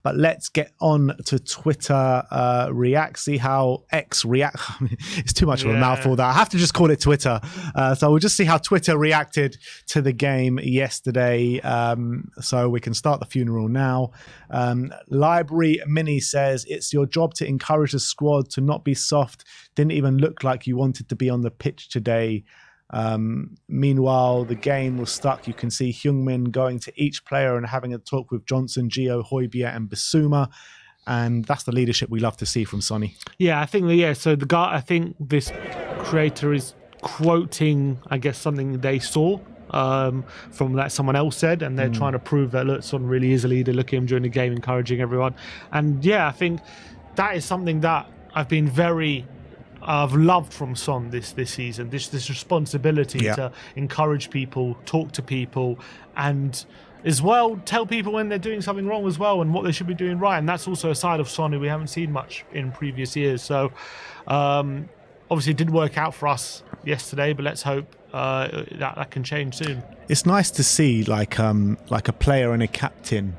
But let's get on to Twitter React, see how X react. It's too much of a mouthful that I have to just call it Twitter. So we'll just see how Twitter reacted to the game yesterday. So we can start the funeral now. Library Mini says, it's your job to encourage the squad to not be soft. Didn't even look like you wanted to be on the pitch today. Meanwhile, the game was stuck. You can see Heung-min going to each player and having a talk with Johnson, Gio, Højbjerg and Bissouma. And that's the leadership we love to see from Sonny. Yeah, I think, so the guy, I think this creator is quoting, I guess, something they saw from that someone else said, and they're trying to prove that, look, Son really is a leader. Look at him during the game, encouraging everyone. And yeah, I think that is something that I've loved from Son this season. This responsibility to encourage people, talk to people, and as well tell people when they're doing something wrong as well and what they should be doing right. And that's also a side of Son who we haven't seen much in previous years. So obviously it didn't work out for us yesterday, but let's hope that can change soon. It's nice to see like a player and a captain.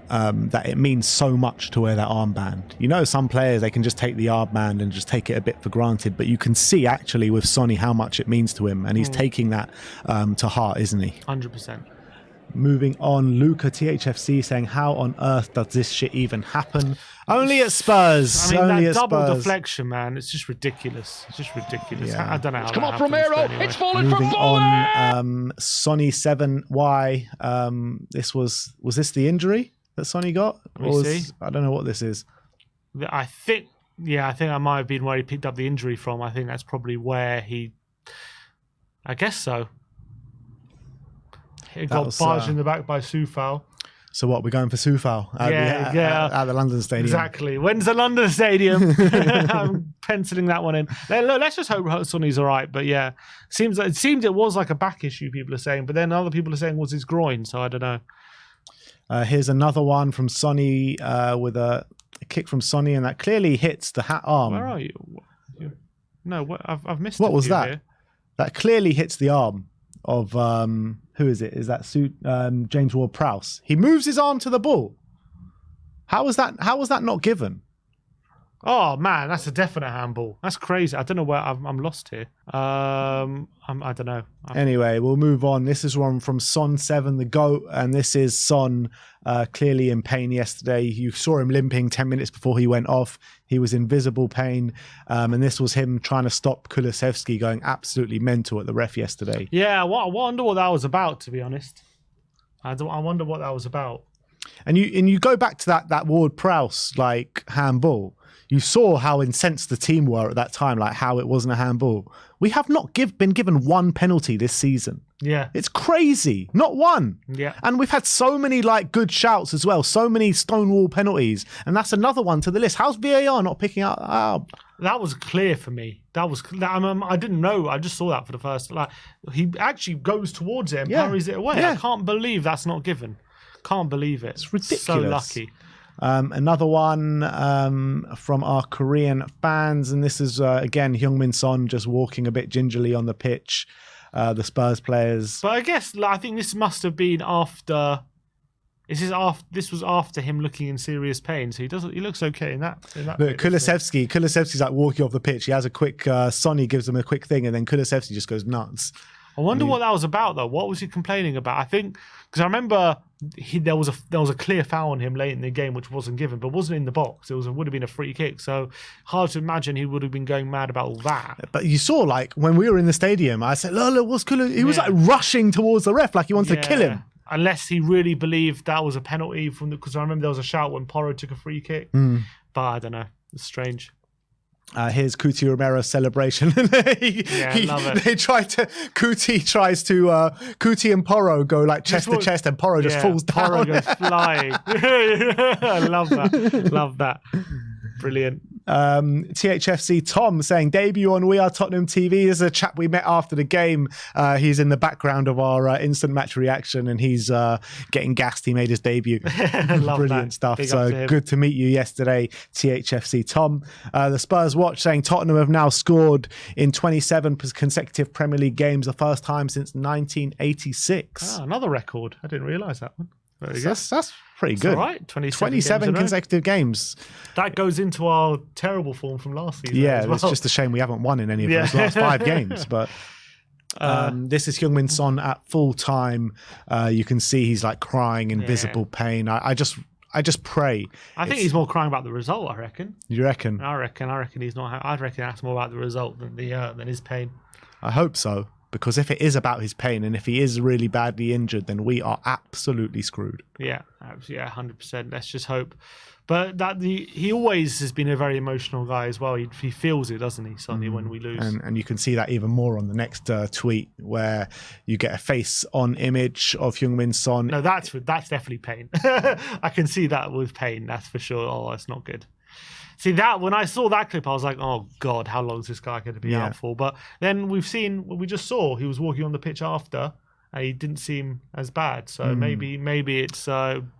That it means so much to wear that armband. You know, some players, they can just take the armband and just take it a bit for granted, but you can see actually with Sonny how much it means to him, and he's taking that to heart, isn't he? 100%. Moving on, Luca THFC saying, how on earth does this shit even happen? Only at Spurs. I mean, only that at double Spurs. deflection, man, it's just ridiculous. It's just ridiculous. Yeah. I don't know how Come that on, happens, Romero. anyway. It's falling Moving from on, Sonny 7Y. This was this the injury that Sonny got? See. I don't know what this is. I think I might have been where he picked up the injury from. I think that's probably where I guess so. He got barged in the back by Soufal. So what, we're going for Soufal at the London Stadium? Exactly. When's the London Stadium? I'm penciling that one in. Let's just hope Sonny's all right. But yeah, it seemed it was like a back issue, people are saying. But then other people are saying it was his groin. So I don't know. Here's another one from Sonny with a kick from Sonny, and that clearly hits the arm. Where are you? No, I've missed. What was that? Here. That clearly hits the arm of who is it? Is that James Ward-Prowse? He moves his arm to the ball. How was that not given? Oh man, that's a definite handball. That's crazy. I don't know where I'm lost here. I don't know. Anyway, we'll move on. This is one from Son7, the GOAT, and this is Son clearly in pain yesterday. You saw him limping 10 minutes before he went off. He was in visible pain, and this was him trying to stop Kulusevski going absolutely mental at the ref yesterday. Yeah, I wonder what that was about, to be honest. I wonder what that was about. And you go back to that Ward-Prowse like handball. You saw how incensed the team were at that time, like how it wasn't a handball. We have not been given one penalty this season. Yeah. It's crazy. Not one. Yeah. And we've had so many like good shouts as well, so many Stonewall penalties. And that's another one to the list. How's VAR not picking up? That was clear for me. I didn't know. I just saw that for the first. Like, he actually goes towards it and parries it away. Yeah. I can't believe that's not given. Can't believe it. It's ridiculous. So lucky. Another one from our Korean fans, and this is again Heung-min Son just walking a bit gingerly on the pitch. The Spurs players, but I guess I think this must have been after. This was after him looking in serious pain, so he looks okay in that. Look, Kulusevski's like walking off the pitch. He has a quick. Sonny gives him a quick thing, and then Kulusevski just goes nuts. I wonder what that was about, though. What was he complaining about? I think because I remember there was a clear foul on him late in the game, which wasn't given, but wasn't in the box. It would have been a free kick. So hard to imagine he would have been going mad about all that. But you saw, like when we were in the stadium, I said, "Look, what's Kulusevski?" He was like rushing towards the ref, like he wanted to kill him. Unless he really believed that was a penalty because I remember there was a shout when Porro took a free kick. But I don't know. It's strange. Here's Kuti Romero's celebration. Love it. Kuti and Porro go like chest to chest, and Porro just falls down. Porro goes flying. I love that. Love that. Brilliant. THFC Tom saying debut on We Are Tottenham TV. This is a chap we met after the game. He's in the background of our instant match reaction, and he's getting gassed. He made his debut. Brilliant stuff. Big so good to meet you yesterday, THFC Tom. The Spurs Watch saying Tottenham have now scored in 27 consecutive Premier League games, the first time since 1986. Another record. I didn't realise that one. That's pretty good. All right, 27 consecutive games. That goes into our terrible form from last season. Yeah, as well. it's just a shame we haven't won in any of those last 5 games. But this is Heung-min Son at full time. You can see he's like crying in visible pain. I just pray. I think he's more crying about the result. I reckon. You reckon? I reckon he's not. I reckon that's more about the result than his pain. I hope so, because if it is about his pain and if he is really badly injured, then we are absolutely screwed. Yeah, 100%. Let's just hope. But he always has been a very emotional guy as well. He feels it, doesn't he, Sonny, when we lose? And you can see that even more on the next tweet, where you get a face-on image of Heung-min Son. No, that's definitely pain. I can see that with pain, that's for sure. Oh, that's not good. See, that when I saw that clip, I was like, oh, God, how long is this guy going to be out for? But then we just saw he was walking on the pitch after, and he didn't seem as bad. So maybe it's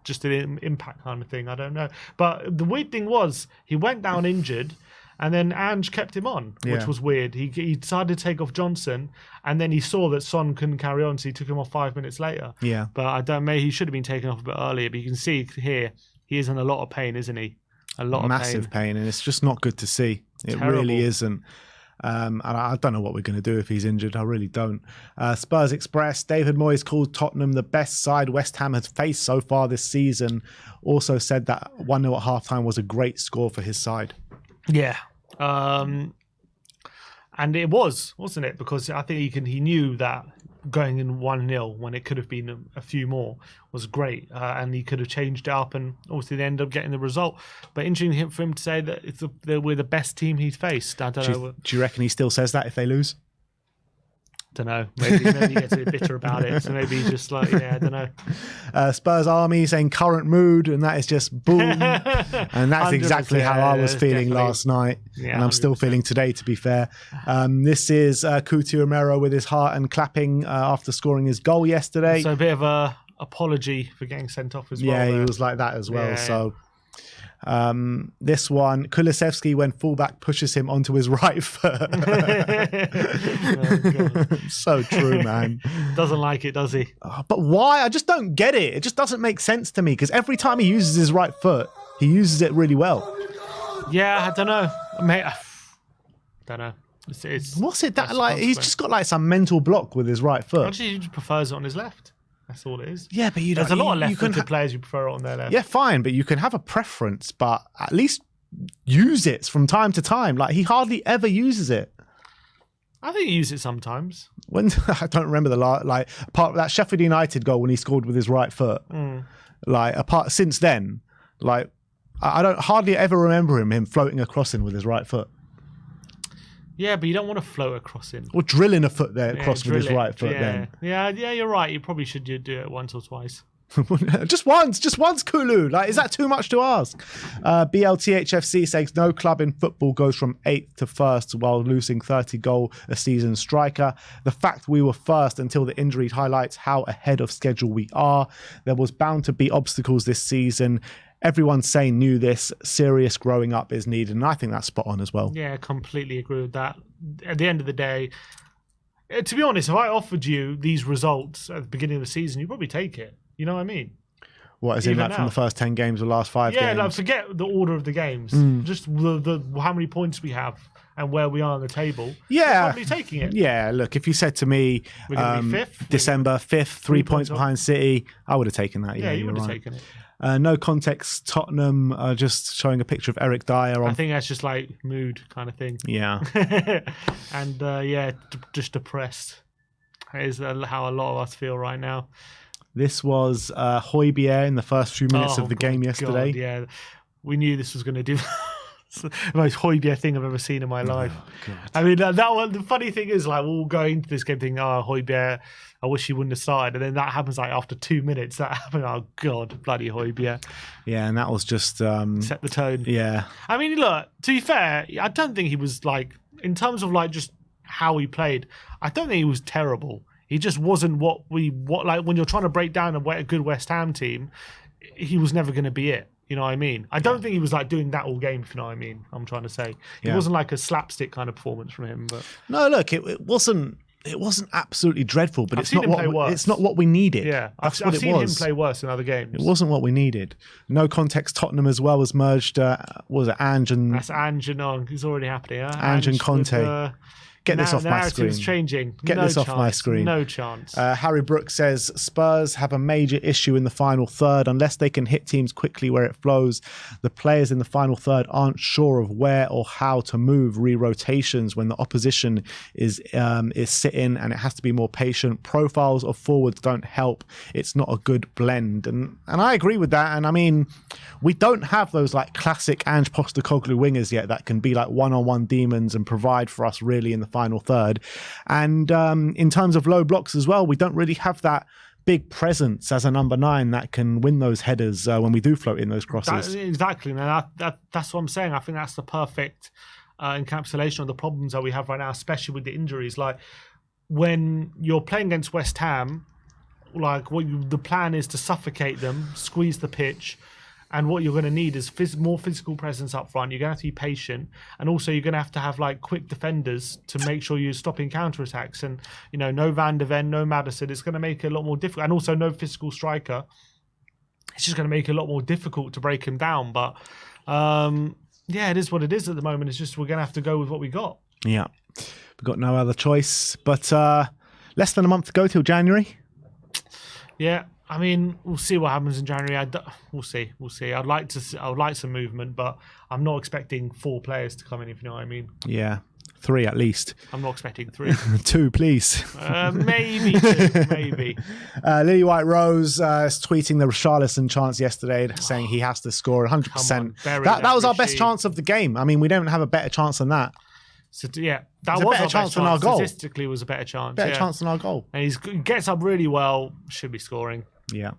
just an impact kind of thing. I don't know. But the weird thing was he went down injured, and then Ange kept him on, which was weird. He decided to take off Johnson, and then he saw that Son couldn't carry on, so he took him off 5 minutes later. Yeah. But maybe he should have been taken off a bit earlier. But you can see here he is in a lot of pain, isn't he? A lot of massive pain, and it's just not good to see. It Terrible. Really isn't. And I don't know what we're going to do if he's injured. I really don't. Spurs Express, David Moyes called Tottenham the best side West Ham has faced so far this season. Also said that 1-0 at halftime was a great score for his side. Yeah. And it was, wasn't it? Because I think he knew that going in 1-0 when it could have been a few more was great, and he could have changed it up, and obviously they ended up getting the result. But interesting for him to say that we're the best team he's faced. I don't know. Do you reckon he still says that if they lose? Don't know. Maybe he gets a bit bitter about it. So maybe he's just like, I don't know. Spurs Army saying current mood, and that is just boom. And that's exactly how I was feeling last night. Yeah, and I'm still feeling today, to be fair. This is Couto Romero with his heart and clapping after scoring his goal yesterday. So a bit of a apology for getting sent off as well. Yeah, he was like that as well. So this one, Kulusevski, when fullback pushes him onto his right foot. So true, man. Doesn't like it, does he? But why? I just don't get it. It just doesn't make sense to me, because every time he uses his right foot, he uses it really well. Yeah, I don't know. I don't know. What's it that like? He's just got like some mental block with his right foot. Actually, he just prefers it on his left. That's all it is. Yeah, but there's a lot of left-footed players who prefer it on their left. Yeah, fine, but you can have a preference, but at least use it from time to time. Like, he hardly ever uses it. I think he uses it sometimes. When I don't remember apart that Sheffield United goal when he scored with his right foot. Since then, I don't hardly ever remember him floating across in with his right foot. Yeah, but you don't want to float across in. Or drilling a foot there across with his right foot then. Yeah, you're right. You probably should do it once or twice. just once, Kulu. Like, is that too much to ask? BLTHFC says no club in football goes from 8th to 1st while losing 30 goal a season striker. The fact we were first until the injury highlights how ahead of schedule we are. There was bound to be obstacles this season. Everyone saying knew this. Serious growing up is needed, and I think that's spot on as well. Yeah, completely agree with that. At the end of the day, to be honest, if I offered you these results at the beginning of the season, you'd probably take it. You know what I mean? What, as in like from the first 10 games or last 5 games? Yeah, forget the order of the games. Just the how many points we have and where we are on the table. Yeah. Probably taking it. Yeah, look, if you said to me we're going to be fifth, December 5th, 3 points behind City, I would have taken that. Yeah, you would have taken it. No context, Tottenham just showing a picture of Eric Dyer. I think that's just like mood kind of thing. Yeah. And just depressed. That is how a lot of us feel right now. This was Højbjerg in the first few minutes of the game yesterday. God, yeah, we knew this was going to do the most Højbjerg thing I've ever seen in my life. God. I mean, that one. The funny thing is, like, we'll go into this game thinking, Højbjerg, I wish he wouldn't have started, and then that happens like after 2 minutes. That happened. Oh God, bloody Højbjerg. Yeah, and that was just set the tone. Yeah. I mean, look. To be fair, I don't think he was like, in terms of like just how he played. I don't think he was terrible. He just wasn't what like when you're trying to break down a good West Ham team, he was never going to be it. You know what I mean? I don't think he was like doing that all game, if you know what I mean. I'm trying to say. It wasn't like a slapstick kind of performance from him. But no, look, it wasn't it wasn't absolutely dreadful, but I've seen him play worse. It's not what we needed. Yeah, I've seen him play worse in other games. It wasn't what we needed. No context. Tottenham as well was merged. Was it Ange and? That's Ange and it's already happening. Ange and Conte. With, Get this off my screen. Narrative's changing. Get this off my screen. No chance. Harry Brooks says Spurs have a major issue in the final third. Unless they can hit teams quickly where it flows, the players in the final third aren't sure of where or how to move. Re-rotations when the opposition is sitting, and it has to be more patient. Profiles of forwards don't help. It's not a good blend, and I agree with that. And I mean, we don't have those like classic Ange Postecoglou wingers yet that can be like one-on-one demons and provide for us really in the final third. And in terms of low blocks as well, we don't really have that big presence as a number 9 that can win those headers when we do float in those crosses. Exactly. Now that's what I'm saying. I think that's the perfect encapsulation of the problems that we have right now, especially with the injuries. Like when you're playing against West Ham, like the plan is to suffocate them, squeeze the pitch. And what you're going to need is more physical presence up front. You're going to have to be patient. And also you're going to have like quick defenders to make sure you're stopping counterattacks. And, no Van de Ven, no Maddison. It's going to make it a lot more difficult. And also no physical striker. It's just going to make it a lot more difficult to break him down. But, it is what it is at the moment. It's just we're going to have to go with what we got. Yeah. We've got no other choice. But less than a month to go till January. Yeah. I mean, we'll see what happens in January. We'll see. I would like some movement, but I'm not expecting 4 players to come in, if you know what I mean. Yeah, 3 at least. I'm not expecting 3. 2, please. Maybe 2, maybe. Lily White Rose is tweeting the Richarlison chance yesterday, saying he has to score 100%. That was our best chance of the game. I mean, we don't have a better chance than that. So that was a better chance than our goal. Statistically, was a better chance. Better chance than our goal. And he gets up really well. Should be scoring. Yeah.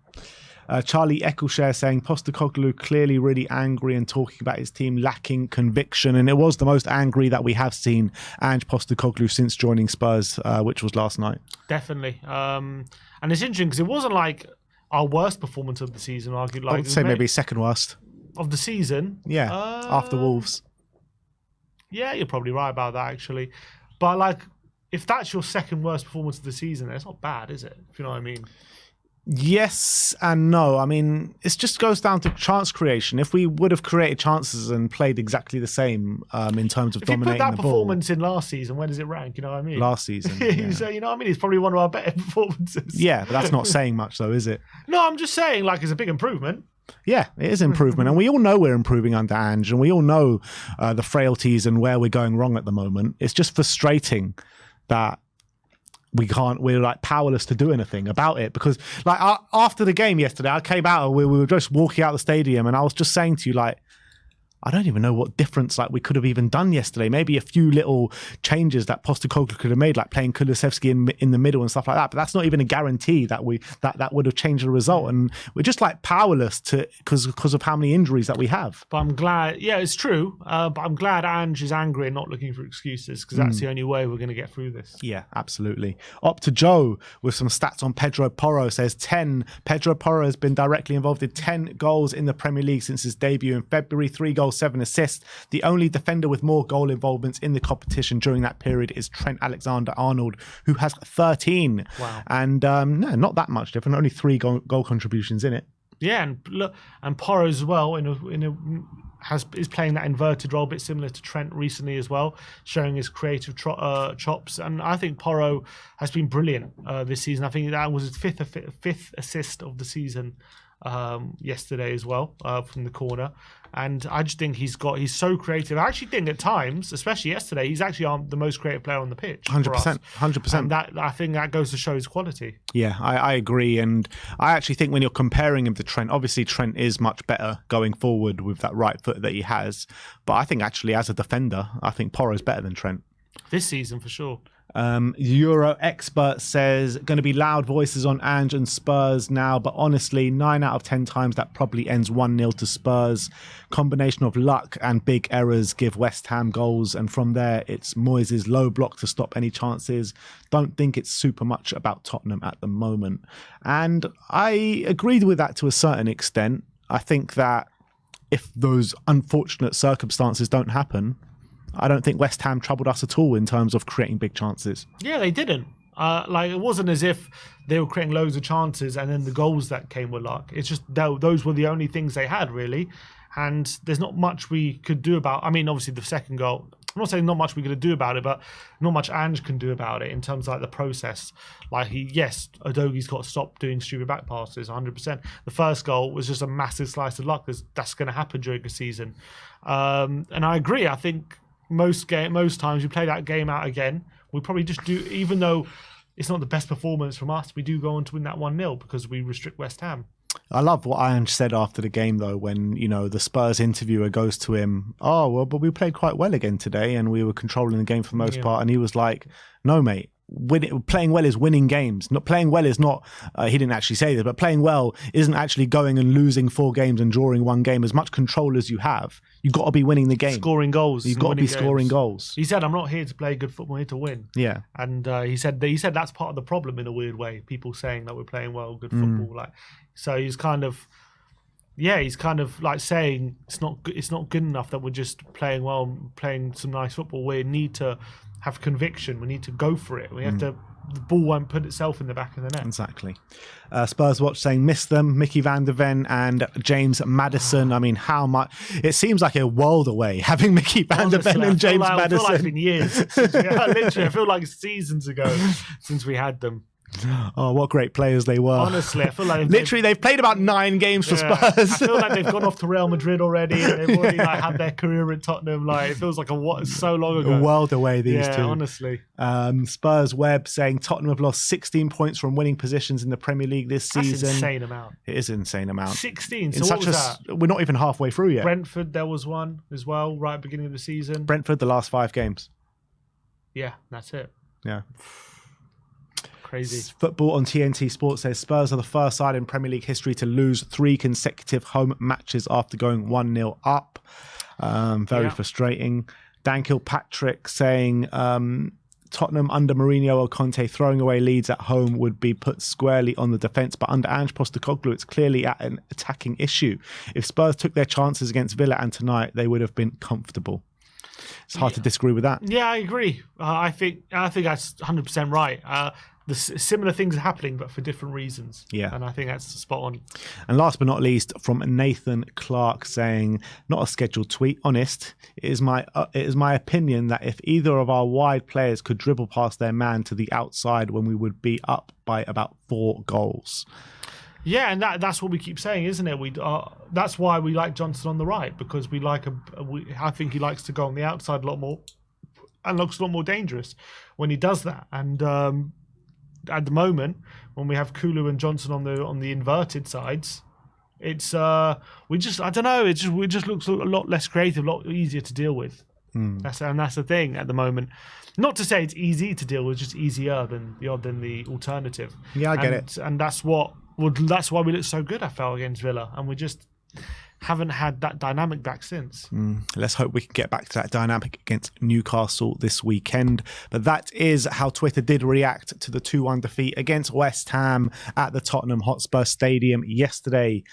Charlie Eccleshare saying Postecoglou clearly really angry and talking about his team lacking conviction. And it was the most angry that we have seen Ange Postecoglou since joining Spurs, which was last night. Definitely. And it's interesting because it wasn't like our worst performance of the season. I would say maybe second worst. Of the season? Yeah, after Wolves. Yeah, you're probably right about that, actually. But, like, if that's your second worst performance of the season, then it's not bad, is it? If you know what I mean. Yes and no. I mean, it just goes down to chance creation. If we would have created chances and played exactly the same in terms of dominating the ball. If you put that performance in last season, where does it rank? You know what I mean? Last season. Yeah. So, you know what I mean? It's probably one of our better performances. Yeah, but that's not saying much, though, is it? No, I'm just saying, like, it's a big improvement. Yeah, it is improvement. And we all know we're improving under Ange, and we all know the frailties and where we're going wrong at the moment. It's just frustrating that we're like powerless to do anything about it, because like after the game yesterday, I came out and we were just walking out the stadium, and I was just saying to you, like, I don't even know what difference like we could have even done yesterday. Maybe a few little changes that Postecoglou could have made, like playing Kulusevski in the middle and stuff like that. But that's not even a guarantee that that would have changed the result. And we're just like powerless because of how many injuries that we have. But I'm glad, yeah, it's true. But I'm glad Ange is angry and not looking for excuses, because that's the only way we're going to get through this. Yeah, absolutely. Up to Joe with some stats on Pedro Porro, says 10. Pedro Porro has been directly involved in 10 goals in the Premier League since his debut in February. 3 goals, 7 assists. The only defender with more goal involvements in the competition during that period is Trent Alexander-Arnold, who has 13. Wow. And no, not that much different. Only 3 goal contributions in it. Yeah, and look, and Porro as well is playing that inverted role, a bit similar to Trent recently as well, showing his creative chops. And I think Porro has been brilliant this season. I think that was his fifth assist of the season yesterday as well, from the corner. And I just think he's so creative. I actually think at times, especially yesterday, he's actually the most creative player on the pitch. 100%. And that, I think that goes to show his quality. Yeah, I agree. And I actually think when you're comparing him to Trent, obviously Trent is much better going forward with that right foot that he has. But I think actually as a defender, I think Porro's better than Trent. This season for sure. Euro expert says going to be loud voices on Ange and Spurs now, but honestly 9 out of 10 times that probably ends 1-0 to Spurs. Combination of luck and big errors give West Ham goals, and from there it's Moyes' low block to stop any chances. Don't think it's super much about Tottenham at the moment, and I agreed with that to a certain extent. I think that if those unfortunate circumstances don't happen, I don't think West Ham troubled us at all in terms of creating big chances. Yeah, they didn't. Like, it wasn't as if they were creating loads of chances and then the goals that came were luck. It's just those were the only things they had, really. And there's not much we could do about. I mean, obviously the second goal, I'm not saying not much we could do about it, but not much Ange can do about it in terms of like the process. Like, Udogi's got to stop doing stupid back passes 100%. The first goal was just a massive slice of luck. That's going to happen during a season. And I agree. I think most times you play that game out again, we probably just do, even though it's not the best performance from us, we do go on to win that 1-0 because we restrict West Ham. I love what Ange said after the game, though, when, the Spurs interviewer goes to him, oh, well, but we played quite well again today and we were controlling the game for the most part. And he was like, no, mate. Playing well is winning games. Not playing well is not. He didn't actually say this, but playing well isn't actually going and losing 4 games and drawing 1 game. As much control as you have, you've got to be winning the game, scoring goals. You've got to be scoring goals. He said, "I'm not here to play good football. I'm here to win." Yeah, and he said that's part of the problem in a weird way. People saying that we're playing well, good football. Like, so he's kind of like saying it's not good enough that we're just playing well, playing some nice football. We need to have conviction. We need to go for it. We have to. The ball won't put itself in the back of the net. Exactly. Spurs Watch saying miss them. Mickey van der Ven and James Maddison. I mean, how much? It seems like a world away having Mickey van der Ven and James Maddison. I feel like it's been years. Literally, I feel like seasons ago since we had them. Oh, what great players they were. Honestly, I feel like they've played about 9 games for Spurs. I feel like they've gone off to Real Madrid already and they've already had their career at Tottenham. Like, it feels like so long ago. A world away, these two. Honestly. Spurs Web saying Tottenham have lost 16 points from winning positions in the Premier League this season. That's an insane amount. It is an insane amount. 16. So what was that? We're not even halfway through yet. Brentford, there was one as well, right at the beginning of the season. Brentford, the last 5 games. Yeah, that's it. Yeah. Crazy. Football on TNT Sports says Spurs are the first side in Premier League history to lose 3 consecutive home matches after going 1-0 up. Very frustrating. Dan Kilpatrick saying Tottenham under Mourinho or Conte throwing away leads at home would be put squarely on the defence, but under Ange Postecoglou it's clearly at an attacking issue. If Spurs took their chances against Villa and tonight, they would have been comfortable. It's hard to disagree with that. Yeah, I agree. I think that's 100% right. The similar things are happening, but for different reasons. Yeah. And I think that's spot on. And last but not least, from Nathan Clark saying, not a scheduled tweet, honest, it is my opinion that if either of our wide players could dribble past their man to the outside when we would be up by about 4 goals. Yeah, and that's what we keep saying, isn't it? That's why we like Johnson on the right, because I think he likes to go on the outside a lot more and looks a lot more dangerous when he does that. And at the moment, when we have Kulu and Johnson on the inverted sides, it's we just looks a lot less creative, a lot easier to deal with. That's the thing at the moment. Not to say it's easy to deal with, just easier than the alternative. Yeah, I get it. And that's why we look so good, I felt, against Villa, and we just haven't had that dynamic back since. Let's hope we can get back to that dynamic against Newcastle this weekend. But that is how Twitter did react to the 2-1 defeat against West Ham at the Tottenham Hotspur Stadium yesterday.